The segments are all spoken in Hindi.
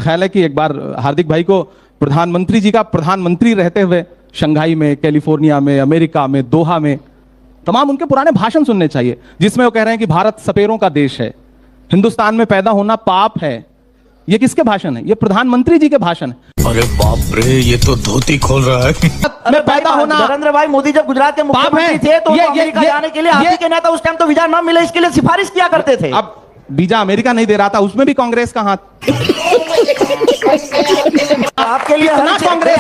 ख्याल है कि एक बार हार्दिक भाई को प्रधानमंत्री जी का प्रधानमंत्री रहते हुए शंघाई में, कैलिफोर्निया में, अमेरिका में, दोहा में तमाम उनके पुराने भाषण सुनने चाहिए, जिसमें वो कह रहे हैं कि भारत सपेरों का देश है, हिंदुस्तान में पैदा होना पाप है। ये किसके भाषण है? ये प्रधानमंत्री जी के भाषण है। अरे बाप रे, ये तो धोती खोल रहा है। में पैदा होना नरेंद्र भाई मोदी जब गुजरात के मुख्यमंत्री थे तो अमेरिका जाने के लिए आप ही के नेता उस टाइम तो वीजा न मिले इसके लिए सिफारिश किया करते थे। अब वीजा अमेरिका नहीं दे रहा था, उसमें भी कांग्रेस का हाथ। आपके लिए कांग्रेस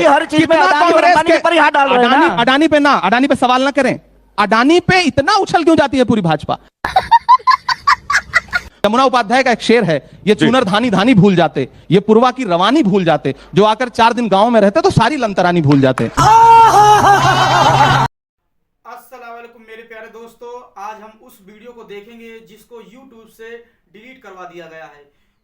हर चीज में अडानी पर ही हाथ डाल रहे हैं ना। अडानी पे सवाल ना करें। अडानी पे इतना उछल क्यों जाती है पूरी भाजपा? यमुना उपाध्याय का एक शेर है, ये चुनर धानी धानी भूल जाते, ये पूर्वा की रवानी भूल जाते, जो आकर 4 दिन गांव में रहते तो सारी लंतरानी भूल जाते। अस्सलाम वालेकुम मेरे प्यारे दोस्तों, आज हम उस वीडियो को देखेंगे जिसको YouTube से डिलीट करवा दिया गया है।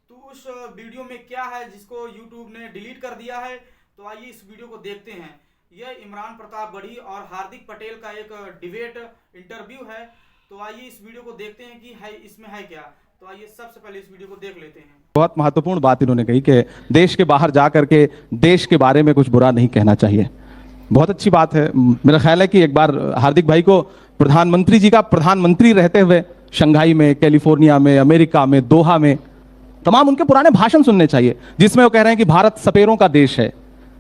तो उस वीडियो में क्या है जिसको YouTube ने डिलीट कर दिया है, तो आइए इस वीडियो को देखते हैं। यह इमरान प्रतापगढ़ी और हार्दिक पटेल का एक डिबेट इंटरव्यू है। तो आइए इस वीडियो को देखते हैं कि इसमें है क्या। तो आइए सबसे पहले इस वीडियो को देख लेते हैं। बहुत महत्वपूर्ण बात इन्होंने कही कि देश के बाहर जाकर के देश के बारे में कुछ बुरा नहीं कहना चाहिए। बहुत अच्छी बात है। मेरा ख्याल है कि एक बार हार्दिक भाई को प्रधानमंत्री जी का प्रधानमंत्री रहते हुए शंघाई में, कैलिफोर्निया में, अमेरिका में, दोहा में तमाम उनके पुराने भाषण सुनने चाहिए, जिसमें वो कह रहे हैं कि भारत सपेरों का देश है,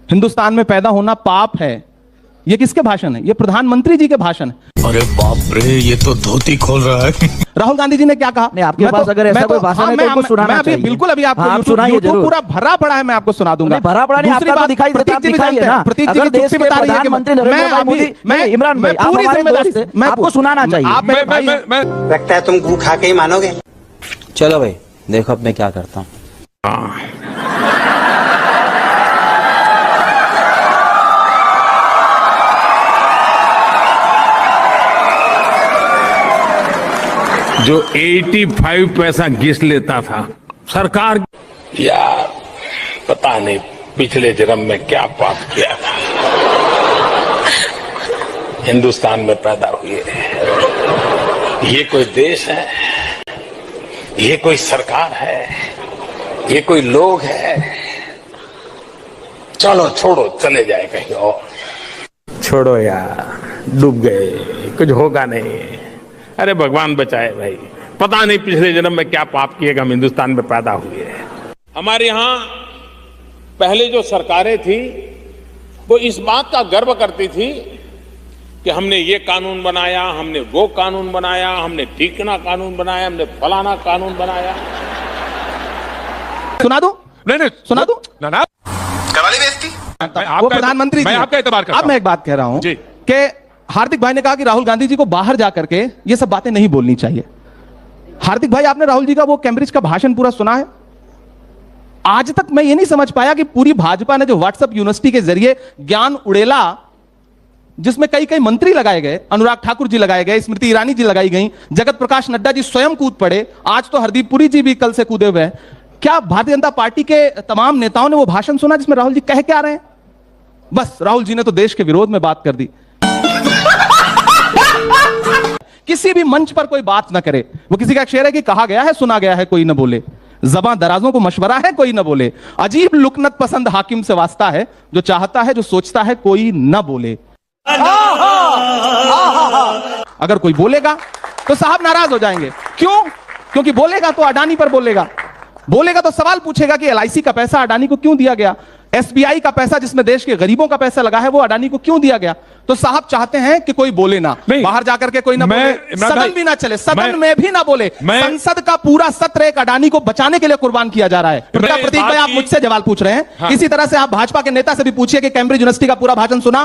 हिंदुस्तान में पैदा होना पाप है। ये किसके भाषण है? ये प्रधानमंत्री जी के भाषण है। अरे बाप रे, ये तो धोती खोल रहा है। राहुल गांधी जी ने क्या कहा? नहीं, आपके पास अगर ऐसा कोई भाषण है तो आपको सुनाना चाहिए। बिल्कुल, अभी आपको YouTube पूरा भरा पड़ा है, मैं आपको सुना दूंगा। भरा पड़ा नहीं, आपको तो दिखाई देता है ना। अगर देश के प्रधानमंत्री नरेंद्र मोदी, मैं इमरान भाई, आप हमारे दोस्त हैं, आपको सुनाना चाहिए। लगता है तुम गू खा के ही मानोगे। चलो भाई, देखो अब मैं क्या करता हूँ। जो 85 पैसा घिस लेता था सरकार, यार पता नहीं पिछले जन्म में क्या पाप किया था, हिंदुस्तान में पैदा हुए। ये कोई देश है? ये कोई सरकार है? ये कोई लोग है? चलो छोड़ो, चले जाए कहीं और। छोड़ो यार, डूब गए, कुछ होगा नहीं। अरे भगवान बचाए भाई, पता नहीं पिछले जन्म में क्या पाप किए हम हिंदुस्तान में पैदा हुए हैं। हमारे यहाँ पहले जो सरकारें थी वो इस बात का गर्व करती थी कि हमने ये कानून बनाया, हमने वो कानून बनाया, हमने ठीकना कानून बनाया, हमने फलाना कानून बनाया। सुना दूं? नहीं, सुना दूं? ना करवाली बेइज्जती। वो प्रधानमंत्री मैं आपका एतबार करता हूं। अब मैं एक बात कह रहा हूं जी कि हार्दिक भाई ने कहा कि राहुल गांधी जी को बाहर जाकर के ये सब बातें नहीं बोलनी चाहिए। हार्दिक भाई, आपने राहुल जी का वो कैम्ब्रिज का भाषण पूरा सुना है? आज तक मैं ये नहीं समझ पाया कि पूरी भाजपा ने जो व्हाट्सएप यूनिवर्सिटी के जरिए ज्ञान उड़ेला, जिसमें कई कई मंत्री लगाए गए, अनुराग ठाकुर जी लगाए गए, स्मृति ईरानी जी लगाई गई, जगत प्रकाश नड्डा जी स्वयं कूद पड़े, आज तो हरदीप पुरी जी भी कल से कूदे हुए हैं। क्या भारतीय जनता पार्टी के तमाम नेताओं ने वो भाषण सुना जिसमें राहुल जी कह क्या रहे हैं? बस राहुल जी ने तो देश के विरोध में बात कर दी। किसी भी मंच पर कोई बात ना करे। वो किसी का शेर है कि कहा गया है, सुना गया है, कोई न बोले। ज़बां दराजों को मशवरा है, कोई न बोले। अजीब लुकनत पसंद हाकिम से वास्ता है, जो चाहता है, जो सोचता है, कोई न बोले। अगर कोई बोलेगा तो साहब नाराज हो जाएंगे। क्यों? क्योंकि बोलेगा तो अडानी पर बोलेगा तो सवाल पूछेगा कि LIC का पैसा अडानी को क्यों दिया गया, SBI का पैसा जिसमें देश के गरीबों का पैसा लगा है वो अडानी को क्यों दिया गया। तो साहब चाहते हैं कि कोई बोले ना, बाहर जाकर के कोई ना बोले, सदन भी ना चले, सदन में भी ना बोले। संसद का पूरा सत्र एक अडानी को बचाने के लिए कुर्बान किया जा रहा है। प्रतीक भाई, आप मुझसे सवाल पूछ रहे हैं, इसी तरह से आप भाजपा के नेता से भी पूछिए कि कैम्ब्रिज यूनिवर्सिटी का पूरा भाषण सुना?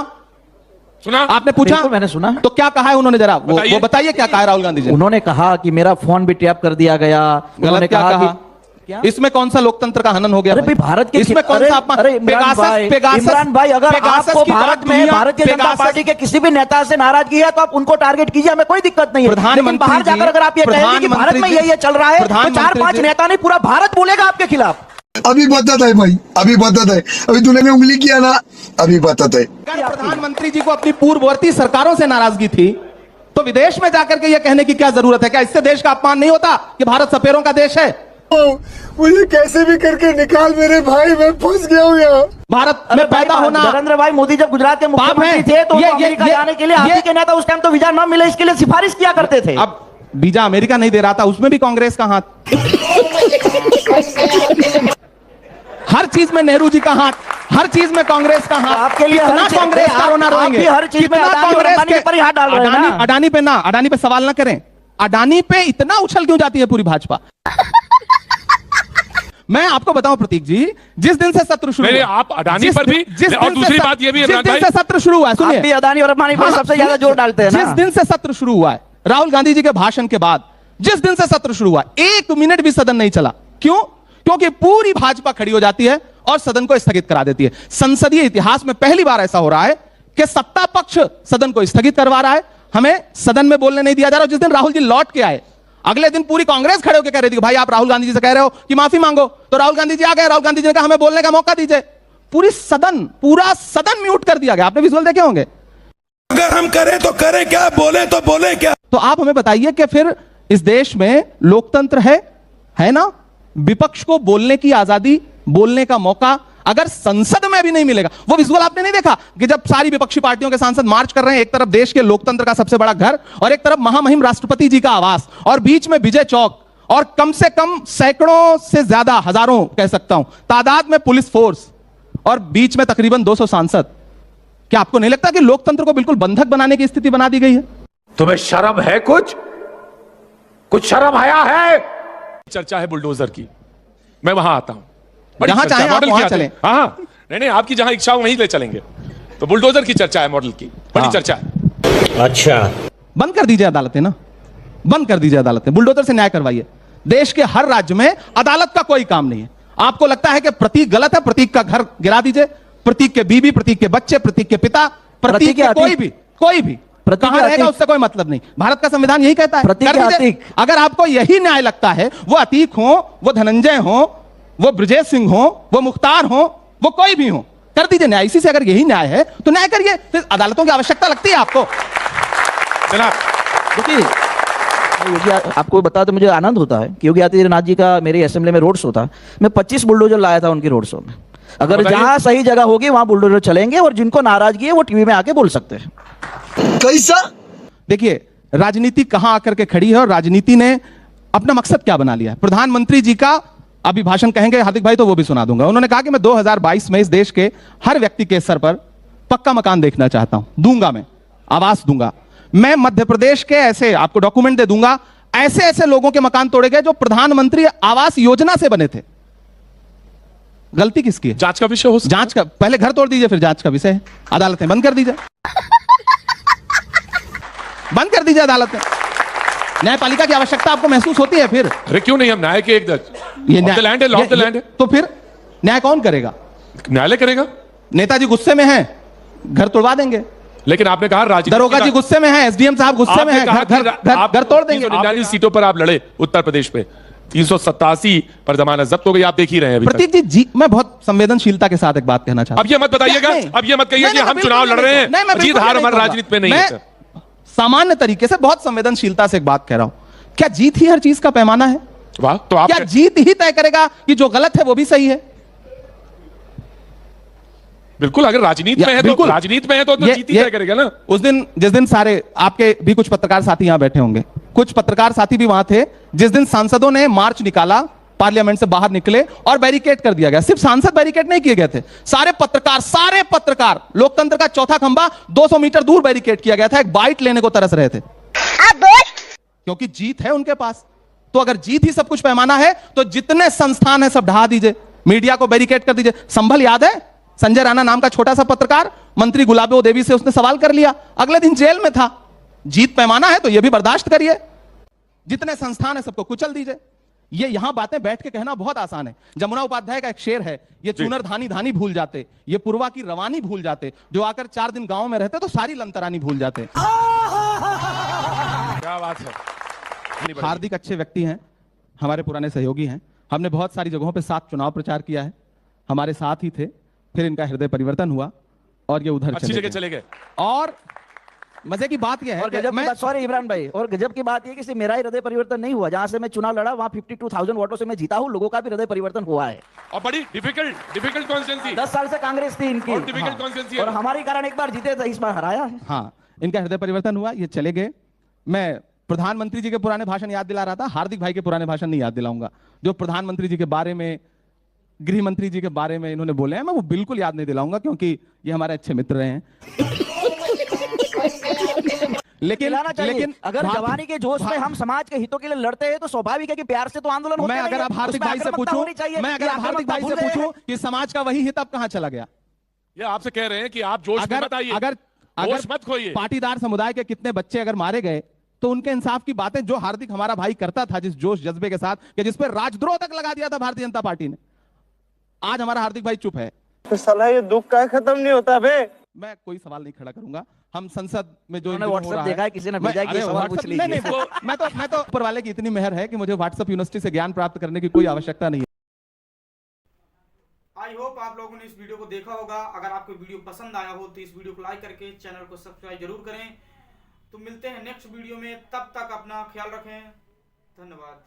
आपने पूछा? मैंने सुना। तो क्या कहा है उन्होंने? जरा वो बताइए क्या कहा है राहुल गांधी जी। उन्होंने कहा कि मेरा फोन भी टैप कर दिया गया। उन्होंने कहा इसमें कौन सा लोकतंत्र का हनन हो गया? अरे भाई, भारत के इसमें कौन सा अपमान? इमरान भाई, अगर आपको भारत में भारतीय जनता पार्टी के किसी भी नेता से नाराजगी है तो आप उनको टारगेट कीजिए, हमें कोई दिक्कत नहीं है। लेकिन बाहर जाकर अगर आप ये कहेंगे कि भारत में ये चल रहा है तो 4-5 नेता नहीं, पूरा भारत बोलेगा आपके खिलाफ। अभी बताता है भाई, अभी बताता है। अभी तूने उंगली किया ना, अभी बताता है। प्रधानमंत्री जी को अपनी पूर्ववर्ती सरकारों से नाराजगी थी तो विदेश में जाकर के यह कहने की क्या जरूरत है? क्या इससे देश का अपमान नहीं होता कि भारत सपेरों का देश है? मुझे कैसे भी करके निकाल मेरे भाई, मैं फंस गया हूँ यहाँ। भारत में पैदा होना। नरेंद्र भाई मोदी जब गुजरात के मुख्यमंत्री थे तो अमेरिका जाने के लिए आप ही के नेता उस टाइम तो वीजा न मिले इसके लिए सिफारिश किया करते थे। अब वीजा अमेरिका नहीं दे रहा था, उसमें भी कांग्रेस का हाथ। हर चीज में नेहरू जी का हाथ, हर चीज में कांग्रेस का हाथ। आपके लिए कितना कांग्रेस का रोना रोएंगे, हर चीज में अडानी पर ही हाथ डाल रहे हैं ना। अडानी पे सवाल ना करें। अडानी पे इतना उछल क्यों जाती है पूरी भाजपा? मैं आपको बताऊं प्रतीक जी, जिस दिन से सत्र शुरू हुआ, आप अडानी पर भी, और दूसरी बात ये भी है जिस दिन से सत्र शुरू हुआ, सुनिए, आप भी अडानी और अंबानी पर सबसे ज्यादा जोर डालते हैं ना। जिस दिन से सत्र शुरू हुआ है, राहुल गांधी जी के भाषण के बाद जिस दिन से सत्र शुरू हुआ, 1 मिनट भी सदन नहीं चला। क्यों? क्योंकि पूरी भाजपा खड़ी हो जाती है और सदन को स्थगित करा देती है। संसदीय इतिहास में पहली बार ऐसा हो रहा है कि सत्ता पक्ष सदन को स्थगित करवा रहा है, हमें सदन में बोलने नहीं दिया जा रहा। जिस दिन राहुल जी लौट के आए, अगले दिन पूरी कांग्रेस खड़े होकर कह रही थी कि भाई आप राहुल गांधी जी से कह रहे हो कि माफी मांगो, तो राहुल गांधी जी आ गए। राहुल गांधी जी ने कहा हमें बोलने का मौका दीजिए। पूरा सदन म्यूट कर दिया गया। आपने विजुअल देखे होंगे। अगर हम करें तो करें क्या, बोले तो बोले क्या? तो आप हमें बताइए कि फिर इस देश में लोकतंत्र है ना? विपक्ष को बोलने की आजादी, बोलने का मौका अगर संसद में भी नहीं मिलेगा। वो विजुअल आपने नहीं देखा कि जब सारी विपक्षी पार्टियों के सांसद मार्च कर रहे हैं, एक तरफ देश के लोकतंत्र का सबसे बड़ा घर और एक तरफ महामहिम राष्ट्रपति जी का आवास और बीच में विजय चौक और कम से कम सैकड़ों से ज्यादा, हजारों कह सकता हूं तादाद में पुलिस फोर्स और बीच में तकरीबन 200 सांसद। क्या आपको नहीं लगता कि लोकतंत्र को बिल्कुल बंधक बनाने की स्थिति बना दी गई है? तुम्हें शर्म है? कुछ शर्म आया है? चर्चा है बुलडोजर की, मैं वहां आता हूं। जहां चाहे आप वहां चलें। हाँ, नहीं, आपकी जहां इच्छा हो वहीं ले चलेंगे। तो बुलडोजर की चर्चा है, मॉडल की बड़ी चर्चा है। अच्छा, बंद कर दीजिए अदालतें ना, बंद कर दीजिए अदालतें, बुलडोजर से न्याय करवाइए। देश के हर राज्य में अदालत का कोई काम नहीं है। आपको लगता है कि प्रतीक गलत है, प्रतीक का घर गिरा दीजिए, प्रतीक के बीवी, प्रतीक के बच्चे, प्रतीक के पिता, प्रतीक के कोई भी कहां रहेगा उससे कोई मतलब नहीं। भारत का संविधान यही कहता है, कर दीजिए। अगर आपको यही न्याय लगता है, वो अतीक हो, वो धनंजय हो, वो ब्रजेश सिंह हो, वो मुख्तार हो, वो कोई भी हो, कर दीजिए न्याय। इसी से अगर यही न्याय है तो न्याय करिए। फिर अदालतों की आवश्यकता लगती है आपको? देखिए योगी, आपको बता तो मुझे आनंद होता है कि योगी आदित्यनाथ जी का मेरी असेंबली में रोड शो था। मैं 25 बुलडोजर लाया था उनकी रोड शो में। अगर जहां सही जगह होगी वहां बुलडोजर चलेंगे और जिनको नाराजगी है वो टीवी में आके बोल सकते हैं। कैसा? देखिए राजनीति कहां आकर के खड़ी है और राजनीति ने अपना मकसद क्या बना लिया है। प्रधानमंत्री जी का अभी भाषण कहेंगे हार्दिक भाई, तो वो भी सुना दूंगा। उन्होंने कहा कि मैं 2022 में इस देश के हर व्यक्ति के सर पर पक्का मकान देखना चाहता हूं, दूंगा, मैं आवास दूंगा। मैं मध्य प्रदेश के ऐसे, आपको डॉक्यूमेंट दे दूंगा, ऐसे ऐसे लोगों के मकान तोड़े गए जो प्रधानमंत्री आवास योजना से बने थे। गलती किसकी है? जांच का विषय हो, जांच का, पहले घर तोड़ दीजिए फिर जांच का विषय है। अदालतें बंद कर दीजिए, बंद कर दीजिए अदालतें। न्यायपालिका की आवश्यकता आपको महसूस होती है फिर? अरे क्यों नहीं, हम न्याय के एक ये लैंड है, लॉ ऑफ द लैंड है। तो फिर न्याय कौन करेगा? न्यायालय करेगा। नेताजी गुस्से में हैं, घर तोड़वा देंगे। लेकिन आपने कहा राजनीति, दरोगा जी गुस्से में हैं, एसडीएम साहब गुस्से में हैं, घर तोड़ देंगे। 399 सीटों पर आप लड़े उत्तर प्रदेश पे, 387 पर जमानत जब्त हो गई। आप देख ही रहे हैं अभी प्रतीक जी, मैं बहुत संवेदनशीलता के साथ एक बात कहना चाहता हूं। अब ये मत बताइएगा, अब ये मत कहिए कि हम चुनाव लड़ रहे हैं, जीत हार हमारी राजनीति में नहीं है। सामान्य तरीके से बहुत संवेदनशीलता से एक बात कह रहा हूं। क्या जीत ही हर चीज का पैमाना है? वाह, तो आप क्या जीत ही तय करेगा कि जो गलत है वो भी सही है? बिल्कुल, अगर राजनीति में है तो राजनीति में है तो जीत ही तय करेगा ना। उस दिन, जिस दिन सारे आपके भी कुछ पत्रकार साथी यहां बैठे होंगे, कुछ पत्रकार साथी भी वहां थे जिस दिन सांसदों ने मार्च निकाला, पार्लियामेंट से बाहर निकले और बैरिकेड कर दिया गया। सिर्फ सांसद बैरिकेड नहीं किए गए थे, सारे पत्रकार, लोकतंत्र का चौथा खंभा 200 मीटर दूर बैरिकेड किया गया था। एक बाइट लेने को तरस रहे थे, क्योंकि जीत है उनके पास। तो अगर जीत ही सब कुछ पैमाना है तो जितने संस्थान है सब ढहा दीजिए, मीडिया को बैरिकेड कर दीजिए। संभल याद है, संजय राणा नाम का छोटा सा पत्रकार मंत्री गुलाबो देवी से उसने सवाल कर लिया, अगले दिन जेल में था। जीत पैमाना है तो यह भी बर्दाश्त करिए। जितने संस्थान है सबको कुचल दीजिए। ये यहां बातें बैठ के कहना बहुत आसान है। जमुना उपाध्याय का एक शेर है, ये चूनर धानी धानी भूल जाते, ये पुरवा की रवानी भूल जाते, जो आकर 4 दिन गांव में रहते तो सारी लंतरानी भूल जाते। क्या बात है। हार्दिक अच्छे व्यक्ति हैं, हमारे पुराने सहयोगी हैं। हमने बहुत सारी जगहों पे साथ चुनाव प्रचार किया है, हमारे साथ ही थे। फिर इनका हृदय परिवर्तन हुआ और ये उधर अच्छी जगह चले गए। और मजे की बात यह है और गजब की बात, सॉरी इमरान भाई, और गजब की बात यह कि सिर्फ मेरा ही हृदय परिवर्तन नहीं हुआ, जहां से मैं चुनाव लड़ा वहां 52,000 वोटों से मैं जीता हूं, लोगों का भी हृदय परिवर्तन हुआ है। और बड़ी डिफिकल्ट कॉन्स्टिट्यूंसी, 10 साल से कांग्रेस थी इनकी, डिफिकल्ट कॉन्स्टिट्यूंसी, और हमारे कारण एक बार जीते थे, इस बार हराया है। हाँ, इनका हृदय परिवर्तन हुआ, ये चले गए। मैं प्रधानमंत्री जी के पुराने भाषण याद दिला रहा था, हार्दिक भाई के पुराने भाषण नहीं याद दिलाऊंगा। जो प्रधानमंत्री जी के बारे में, गृह मंत्री जी के बारे में इन्होंने बोले हैं, मैं वो बिल्कुल याद नहीं दिलाऊंगा, क्योंकि ये हमारे अच्छे मित्र रहे हैं। लेकिन अगर जवानी के जोश में हम समाज के हितों के लिए लड़ते हैं तो स्वाभाविक है कि प्यार से तो आंदोलन होते मैं अगर आप हार्दिक भाई से पूछूं, कि समाज का वही हित अब कहां चला गया? ये आपसे कह रहे हैं कि आप जोश में मत आइए, अगर जोश मत खोइए। पाटीदार समुदाय के कितने बच्चे अगर मारे गए तो उनके इंसाफ की बातें जो हार्दिक हमारा भाई करता था, जिस जोश जज्बे के साथ, कि जिस पर राजद्रोह तक लगा दिया था भारतीय जनता पार्टी ने, आज हमारा हार्दिक भाई चुप है। तो साला ये दुख का खत्म नहीं होता बे। मैं कोई सवाल नहीं खड़ा करूंगा। हम संसद में जो व्हाट्सएप देखा है, किसी ने भेजा कि ये सवाल पूछ लीजिए। मैं तो ऊपर वाले की इतनी मेहर है कि मुझे व्हाट्सएप यूनिवर्सिटी से ज्ञान प्राप्त करने की कोई आवश्यकता नहीं है। आई होप आप लोगों ने इस वीडियो को देखा होगा। अगर आपको वीडियो पसंद आया हो तो इस वीडियो को लाइक करके चैनल को सब्सक्राइब जरूर करें। तो मिलते हैं नेक्स्ट वीडियो में, तब तक अपना ख्याल रखें। धन्यवाद।